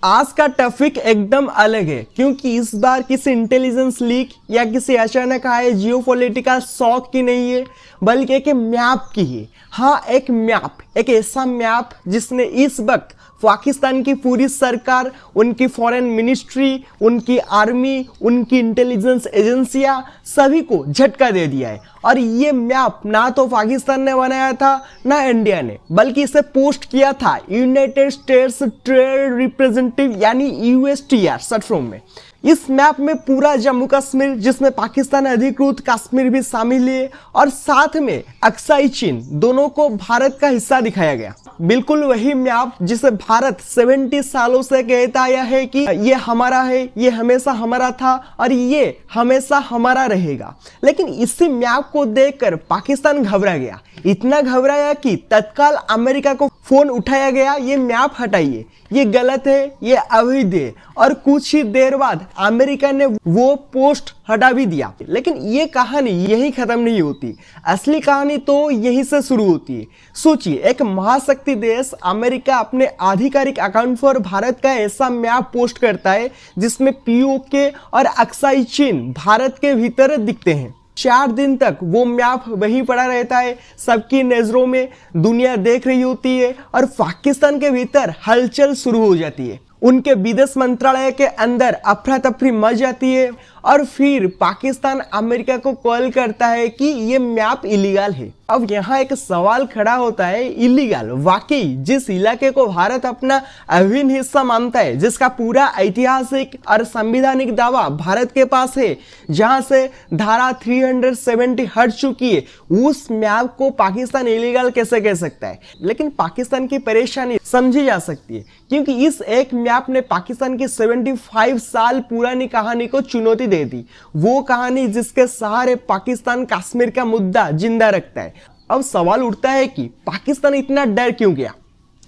आज का टॉपिक एकदम अलग है क्योंकि इस बार किसी इंटेलिजेंस लीक या किसी अचानक आए जियोपॉलिटिकल शॉक की नहीं है, बल्कि एक मैप की है। हाँ, एक मैप, एक ऐसा मैप जिसने इस वक्त पाकिस्तान की पूरी सरकार, उनकी फॉरेन मिनिस्ट्री, उनकी आर्मी, उनकी इंटेलिजेंस एजेंसियां सभी को झटका दे दिया है। और ये मैप ना तो पाकिस्तान ने बनाया था ना इंडिया ने, बल्कि इसे पोस्ट किया था यूनाइटेड स्टेट्स ट्रेड रिप्रेजेंटेटिव यानी यूएसटीआर शॉर्ट फॉर्म में। इस मैप में पूरा जम्मू कश्मीर, जिसमें पाकिस्तान अधिकृत कश्मीर भी शामिल है, और साथ में अक्साई चीन, दोनों को भारत का हिस्सा दिखाया गया। बिल्कुल वही मैप जिसे भारत 70 सालों से कहता आया है कि ये हमारा है, ये हमेशा हमारा था और ये हमेशा हमारा रहेगा। लेकिन इसी मैप को देखकर पाकिस्तान घबरा गया, इतना घबराया कि तत्काल अमेरिका को फोन उठाया गया, ये मैप हटाइए, ये गलत है, ये अवैध है। और कुछ ही देर बाद अमेरिका ने वो पोस्ट हटा भी दिया। लेकिन ये कहानी यही खत्म नहीं होती, असली कहानी तो यहीं से शुरू होती है। सोचिए, एक महाशक्ति देश अमेरिका अपने आधिकारिक अकाउंट पर भारत का ऐसा मैप पोस्ट करता है जिसमें पीओके और अक्साई चीन भारत के भीतर दिखते हैं। 4 दिन तक वो मैप वहीं पड़ा रहता है, सबकी नजरों में, दुनिया देख रही होती है और पाकिस्तान के भीतर हलचल शुरू हो जाती है। उनके विदेश मंत्रालय के अंदर अफरा तफरी मच जाती है और फिर पाकिस्तान अमेरिका को कॉल करता है कि ये मैप इलीगल है। अब यहाँ एक सवाल खड़ा होता है, इलीगल वाकई जिस इलाके को भारत अपना अभिन्न हिस्सा मानता है, जिसका पूरा ऐतिहासिक और संवैधानिक दावा भारत के पास है, जहां से धारा 370 हट चुकी है, उस मैप को पाकिस्तान इलीगल कैसे कह सकता है? लेकिन पाकिस्तान की परेशानी समझी जा सकती है क्योंकि इस एक मैप ने पाकिस्तान की 75 साल पुरानी कहानी को चुनौती दे दी। वो कहानी जिसके सहारे पाकिस्तान कश्मीर का मुद्दा जिंदा रखता है। अब सवाल उठता है कि पाकिस्तान इतना डर क्यों गया?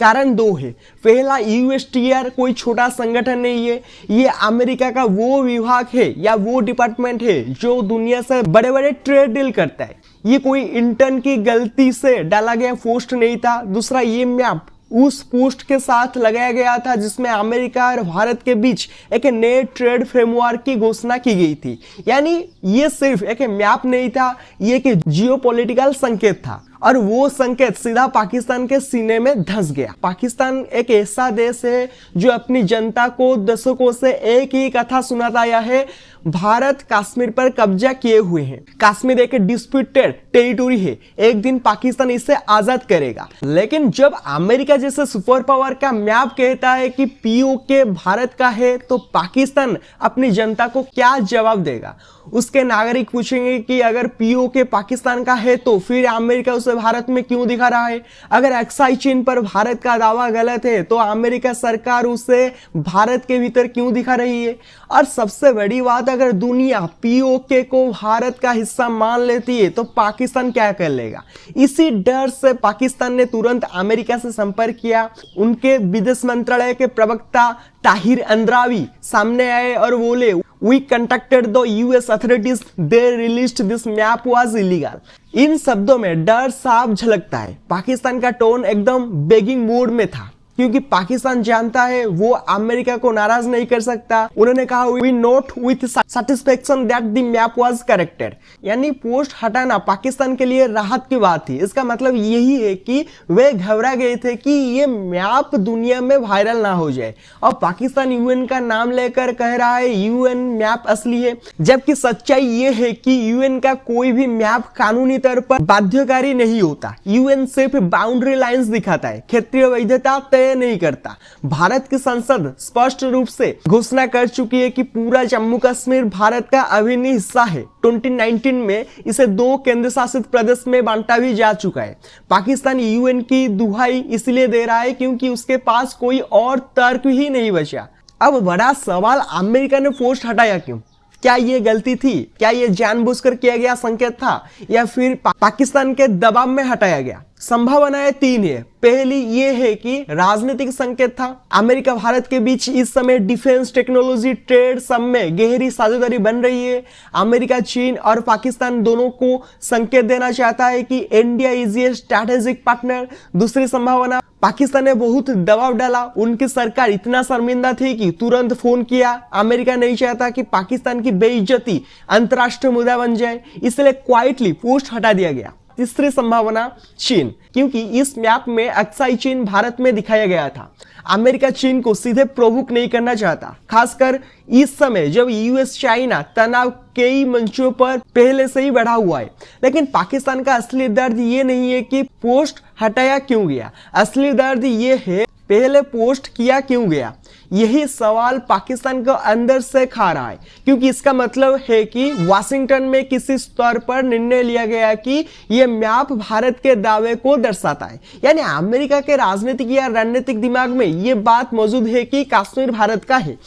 कारण 2 है। पहला, यूएसटीआर कोई छोटा संगठन नहीं है, ये अमेरिका का वो विभाग है या वो डिपार्टमेंट है जो दुनिया से बड़े बड़े ट्रेड डील करता है। ये कोई इंटर्न की गलती से डाला गया पोस्ट नहीं था। दूसरा, ये मैप उस पोस्ट के साथ लगाया गया था जिसमें अमेरिका और भारत के बीच एक नए ट्रेड फ्रेमवर्क की घोषणा की गई थी। यानी ये सिर्फ एक मैप नहीं था, ये एक जियोपॉलिटिकल संकेत था और वो संकेत सीधा पाकिस्तान के सीने में धंस गया। पाकिस्तान एक ऐसा देश है जो अपनी जनता को दशकों से एक ही कथा सुनाता आया है, भारत कश्मीर पर कब्जा किए हुए हैं, कश्मीर एक डिस्प्यूटेड टेरिटोरी है, एक दिन पाकिस्तान इसे आजाद करेगा। लेकिन जब अमेरिका जैसे सुपर पावर का मैप कहता है कि पीओके भारत का है, तो पाकिस्तान अपनी जनता को क्या जवाब देगा? उसके नागरिक पूछेंगे कि अगर पीओके पाकिस्तान का है तो फिर अमेरिका उसे भारत में क्यों दिखा रहा है? अगर अक्साई चीन पर भारत का दावा गलत है तो अमेरिका सरकार उसे भारत के भीतर क्यों दिखा रही है? और सबसे बड़ी बात, अगर दुनिया पीओके को भारत का हिस्सा मान लेती है तो पाकिस्तान क्या कर लेगा? इसी डर से पाकिस्तान ने तुरंत अमेरिका से संपर्क किया। उनके विदेश मंत्रालय के प्रवक्ता ताहिर अंद्रावी सामने आए और बोले, We contacted the US authorities. They released this map was illegal. इन शब्दों में डर साफ झलकता है। पाकिस्तान का टोन एकदम बेगिंग मोड में था क्योंकि पाकिस्तान जानता है वो अमेरिका को नाराज नहीं कर सकता। उन्होंने कहा, We note with satisfaction that the map was corrected. यानी पोस्ट हटाना पाकिस्तान के लिए राहत की बात थी। इसका मतलब यही है कि वे घबरा गए थे कि ये मैप दुनिया में वायरल ना हो जाए। और पाकिस्तान यूएन का नाम लेकर कह रहा है यूएन मैप असली है, जबकि सच्चाई ये है कि यूएन का कोई भी मैप कानूनी तौर पर बाध्यकारी नहीं होता। यूएन सिर्फ बाउंड्री लाइंस दिखाता है, क्षेत्रीय वैधता तय नहीं करता। भारत की संसद स्पष्ट रूप से घोषणा कर चुकी है कि पूरा जम्मू कश्मीर भारत का अभिन्न हिस्सा है। 2019 में इसे 2 केंद्र शासित प्रदेश में बांटा भी जा चुका है। पाकिस्तान यूएन की दुहाई इसलिए दे रहा है क्योंकि उसके पास कोई और तर्क ही नहीं बचा। अब बड़ा सवाल, अमेरिका ने पोस्ट हटाया क्यों? क्या ये गलती थी? क्या ये जानबूझकर किया गया संकेत था या फिर पाकिस्तान के दबाव में हटाया गया? संभावनाएं तीन है। पहली ये है कि राजनीतिक संकेत था। अमेरिका भारत के बीच इस समय डिफेंस, टेक्नोलॉजी, ट्रेड सब में गहरी साझेदारी बन रही है। अमेरिका, चीन और पाकिस्तान दोनों को संकेत देना चाहता है कि India is a strategic partner. दूसरी संभावना, पाकिस्तान ने बहुत दबाव डाला, उनकी सरकार इतना शर्मिंदा थी कि तुरंत फोन किया। अमेरिका नहीं चाहता कि पाकिस्तान की बेइज्जती अंतर्राष्ट्रीय मुद्दा बन जाए, इसलिए क्वाइटली पोस्ट हटा दिया गया। तीसरी संभावना, चीन, क्योंकि इस मैप में अक्साई चीन भारत में दिखाया गया था। अमेरिका चीन को सीधे प्रोवोक नहीं करना चाहता, खासकर इस समय जब यूएस चाइना तनाव कई मंचों पर पहले से ही बढ़ा हुआ है। लेकिन पाकिस्तान का असली दर्द ये नहीं है कि पोस्ट हटाया क्यों गया, असली दर्द ये है पहले पोस्ट किया क्यों गया। यही सवाल पाकिस्तान को अंदर से खा रहा है, क्योंकि इसका मतलब है कि वाशिंगटन में किसी स्तर पर निर्णय लिया गया कि यह मैप भारत के दावे को दर्शाता है। यानी अमेरिका के राजनीतिक या रणनीतिक दिमाग में यह बात मौजूद है कि कश्मीर भारत का है।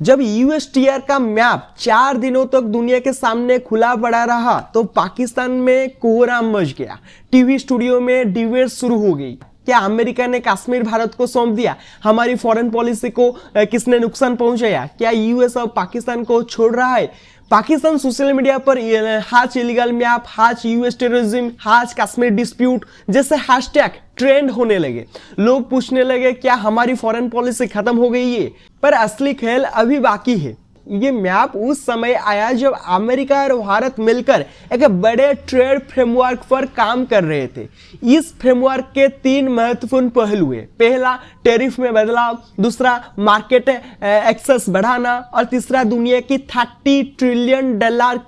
जब यूएसटीआर का मैप 4 दिनों तक दुनिया के सामने खुला पड़ा रहा तो पाकिस्तान में कोहराम मच गया। टीवी स्टूडियो में डिबेट शुरू हो गई। क्या अमेरिका ने कश्मीर भारत को सौंप दिया? हमारी फॉरेन पॉलिसी को किसने नुकसान पहुंचाया? क्या यूएस और पाकिस्तान को छोड़ रहा है? पाकिस्तान सोशल मीडिया पर हाज इलीगल मैप, हाज यूएस टेररिज्म, हाज कश्मीर डिस्प्यूट जैसे हैशटैग ट्रेंड होने लगे। लोग पूछने लगे क्या हमारी फॉरेन पॉलिसी खत्म हो गई है? पर असली खेल अभी बाकी है। ये मैप उस समय आया जब अमेरिका और भारत मिलकर एक बड़े ट्रेड फ्रेमवर्क पर काम कर रहे थे। इस फ्रेमवर्क के 3 महत्वपूर्ण पहलू हैं। पहला, टैरिफ में बदलाव, दूसरा, मार्केट एक्सेस बढ़ाना और तीसरा, दुनिया की $30 ट्रिलियन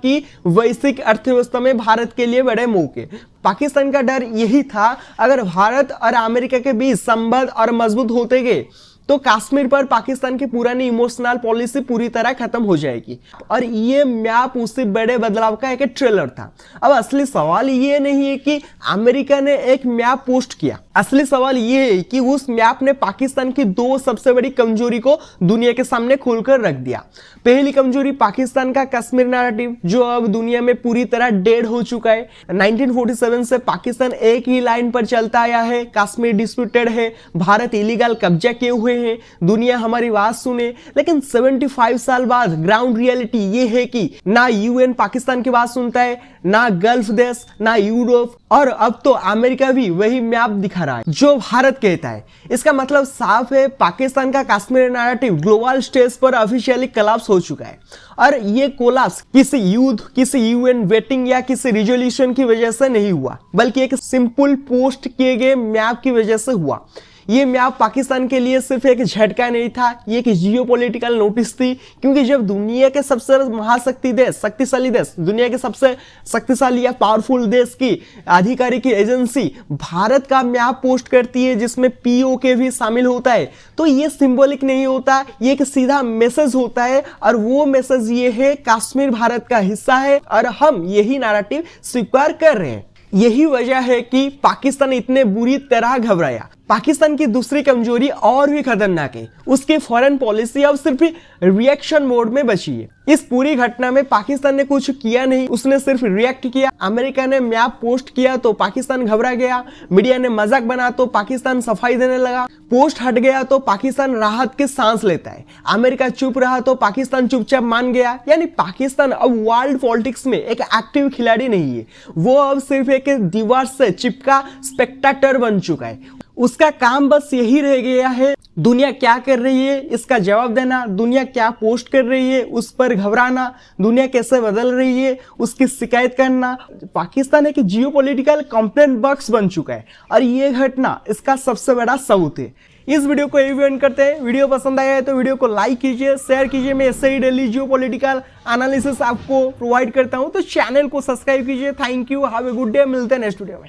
की वैश्विक अर्थव्यवस्था में भारत के लिए बड़े मौके। पाकिस्तान का डर यही था, अगर भारत और अमेरिका के बीच संबंध और मजबूत होते गए तो कश्मीर पर पाकिस्तान की पुरानी इमोशनल पॉलिसी पूरी तरह खत्म हो जाएगी। और ये मैप उससे बड़े बदलाव का एक ट्रेलर था। अब असली सवाल ये नहीं है कि अमेरिका ने एक मैप पोस्ट किया, असली सवाल ये है कि उस मैप ने पाकिस्तान की 2 सबसे बड़ी कमजोरी को दुनिया के सामने खोलकर रख दिया। पहली कमजोरी, पाकिस्तान का कश्मीर नैरेटिव, जो अब दुनिया में पूरी तरह डेड हो चुका है। 1947 से पाकिस्तान एक ही लाइन पर चलता आया है, कश्मीर डिस्प्यूटेड है, भारत इलीगल कब्जा किए हुए हैं, दुनिया हमारी बात सुने। लेकिन 75 साल बाद ग्राउंड रियलिटी ये है कि ना यूएन पाकिस्तान की बात सुनता है, ना गल्फ देश, ना यूरोप, और अब तो अमेरिका भी वही मैप दिखा रहा है जो भारत कहता है। इसका मतलब साफ है, पाकिस्तान का कश्मीर नैरेटिव ग्लोबल स्टेज पर ऑफिशियली कोलैप्स हो चुका है। और ये कोलैप्स किसी युद्ध, किसी यूएन वेटिंग या किसी रिजोल्यूशन की वजह से नहीं हुआ, बल्कि एक सिंपल पोस्ट किए गए मैप की वजह से हुआ। ये मैप पाकिस्तान के लिए सिर्फ एक झटका नहीं था, ये एक जियोपॉलिटिकल नोटिस थी। क्योंकि जब दुनिया के सबसे शक्तिशाली देश, दुनिया के सबसे शक्तिशाली या पावरफुल देश की आधिकारिक एजेंसी भारत का मैप पोस्ट करती है जिसमें पीओके भी शामिल होता है, तो ये सिंबॉलिक नहीं होता, ये एक सीधा मैसेज होता है। और वो मैसेज ये है, कश्मीर भारत का हिस्सा है और हम यही नैरेटिव स्वीकार कर रहे हैं। यही वजह है कि पाकिस्तान इतने बुरी तरह घबराया। पाकिस्तान की दूसरी कमजोरी और भी खतरनाक है, उसकी फॉरेन पॉलिसी अब सिर्फ रिएक्शन मोड में बची है। इस पूरी घटना में पाकिस्तान ने कुछ किया नहीं, उसने सिर्फ रिएक्ट किया। अमेरिका ने मैप पोस्ट किया तो पाकिस्तान घबरा गया, मीडिया ने मजाक बना तो पाकिस्तान सफाई देने लगा, पोस्ट हट गया तो पाकिस्तान राहत की सांस लेता है, अमेरिका चुप रहा तो पाकिस्तान चुपचाप मान गया। यानी पाकिस्तान अब वर्ल्ड पॉलिटिक्स में एक एक्टिव खिलाड़ी नहीं है, वो अब सिर्फ एक दीवार से चिपका स्पेक्टेटर बन चुका है। उसका काम बस यही रह गया है, दुनिया क्या कर रही है इसका जवाब देना, दुनिया क्या पोस्ट कर रही है उस पर घबराना, दुनिया कैसे बदल रही है उसकी शिकायत करना। पाकिस्तान एक जियोपॉलिटिकल कंप्लेंट बॉक्स बन चुका है और ये घटना इसका सबसे बड़ा सबूत है। इस वीडियो को यही एंड करते हैं। वीडियो पसंद आया है तो वीडियो को लाइक कीजिए, शेयर कीजिए। मैं ऐसे ही डेली जियोपॉलिटिकल एनालिसिस आपको प्रोवाइड करता हूं, तो चैनल को सब्सक्राइब कीजिए। Thank you, have a good day. मिलते हैं नेक्स्ट वीडियो में।